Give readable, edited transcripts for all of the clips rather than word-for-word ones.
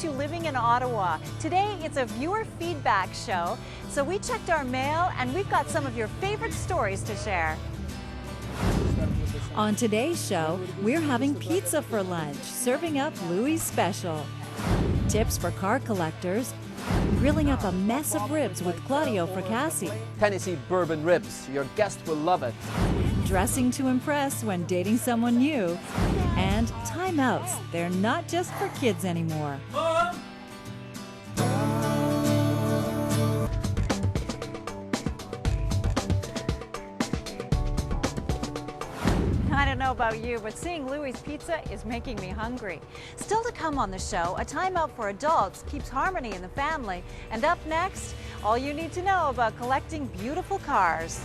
to Living in Ottawa. Today it's a viewer feedback show, so we checked our mail and we've got some of your favorite stories to share. On today's show, we're having pizza for lunch, serving up Louis' special. Tips for car collectors, grilling up a mess of ribs with Claudio Fracassi. Tennessee bourbon ribs. Your guest will love it. Dressing to impress when dating someone new. And timeouts. They're not just for kids anymore. I don't know about you, but seeing Louis' Pizza is making me hungry. Still to come on the show, a timeout for adults keeps harmony in the family. And up next, all you need to know about collecting beautiful cars.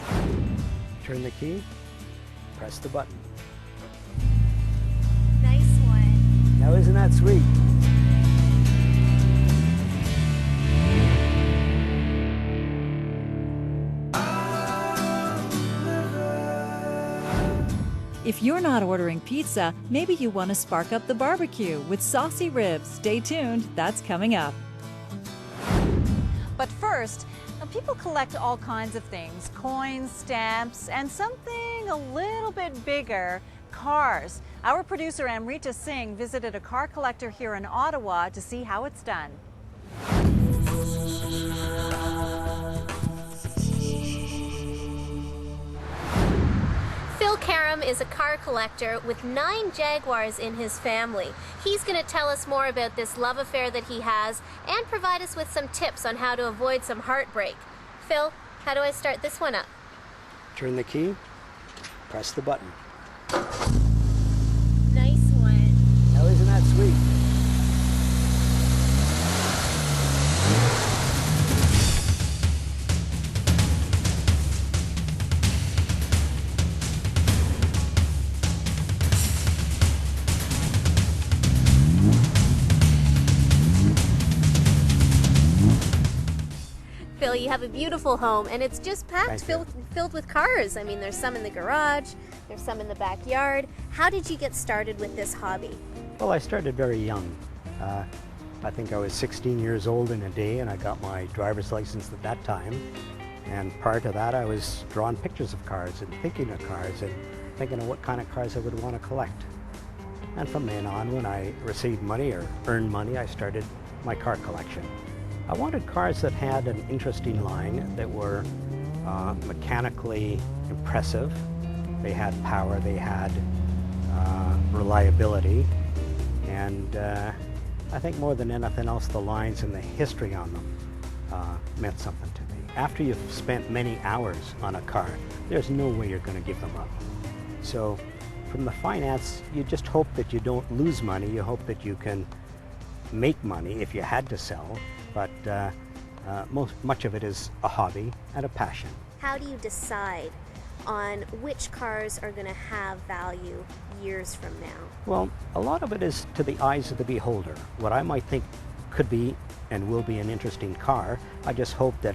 Turn the key, press the button. Nice one. Now isn't that sweet? If you're not ordering pizza, maybe you want to spark up the barbecue with saucy ribs. Stay tuned, that's coming up. But first, people collect all kinds of things, coins, stamps, and something a little bit bigger, cars. Our producer Amrita Singh visited a car collector here in Ottawa to see how it's done. Phil Karam is a car collector with 9 Jaguars in his family. He's going to tell us more about this love affair that he has and provide us with some tips on how to avoid some heartbreak. Phil, how do I start this one up? Turn the key, press the button. Nice one. Now isn't that sweet? Phil, you have a beautiful home, and it's just packed, filled with cars. I mean, there's some in the garage, there's some in the backyard. How did you get started with this hobby? Well, I started very young. I think I was 16 years old in a day, and I got my driver's license at that time. And prior to that, I was drawing pictures of cars and thinking of cars and thinking of what kind of cars I would want to collect. And from then on, when I received money or earned money, I started my car collection. I wanted cars that had an interesting line, that were mechanically impressive. They had power, they had reliability, and I think more than anything else, the lines and the history on them meant something to me. After you've spent many hours on a car, there's no way you're going to give them up. So from the finance, you just hope that you don't lose money. You hope that you can make money if you had to sell. But much of it is a hobby and a passion. How do you decide on which cars are going to have value years from now? Well, a lot of it is to the eyes of the beholder. What I might think could be and will be an interesting car, I just hope that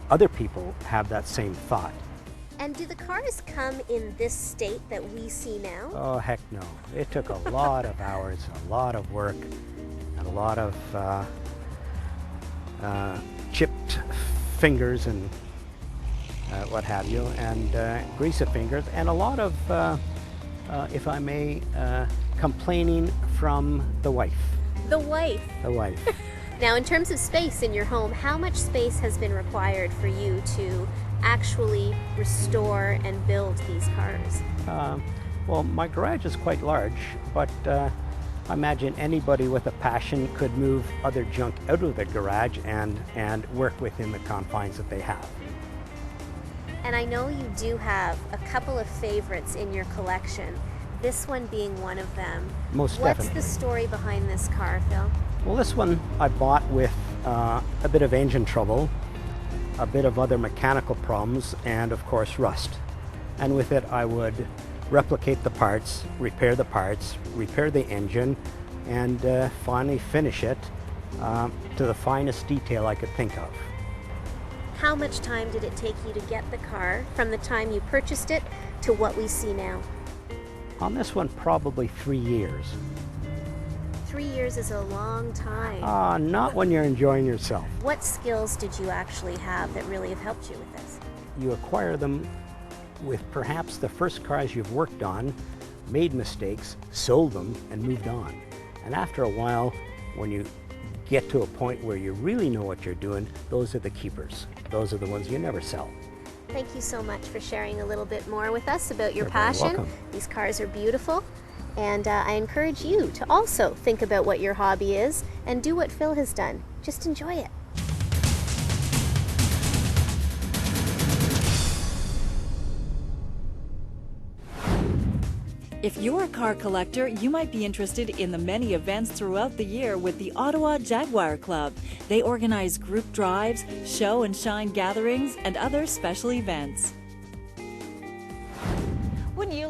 other people have that same thought. And do the cars come in this state that we see now? Oh, heck no. It took a lot of hours, a lot of work, and a lot of chipped fingers and what have you, and greasy fingers, and a lot of, if I may, complaining from the wife. The wife? The wife. Now, in terms of space in your home, how much space has been required for you to actually restore and build these cars? Well, my garage is quite large, but I imagine anybody with a passion could move other junk out of the garage and work within the confines that they have. And I know you do have a couple of favorites in your collection, this one being one of them. Most definitely. What's the story behind this car, Phil? Well, this one I bought with a bit of engine trouble, a bit of other mechanical problems, and of course rust. And with it I would replicate the parts, repair the engine, and finally finish it to the finest detail I could think of. How much time did it take you to get the car from the time you purchased it to what we see now? On this one, probably 3 years. 3 years is a long time. Not when you're enjoying yourself. What skills did you actually have that really have helped you with this? You acquire them with perhaps the first cars you've worked on, made mistakes, sold them, and moved on. And after a while, when you get to a point where you really know what you're doing, those are the keepers. Those are the ones you never sell. Thank you so much for sharing a little bit more with us about your You're very passion. welcome. These cars are beautiful, and I encourage you to also think about what your hobby is and do what Phil has done. Just enjoy it. If you're a car collector, you might be interested in the many events throughout the year with the Ottawa Jaguar Club. They organize group drives, show and shine gatherings, and other special events. Wouldn't you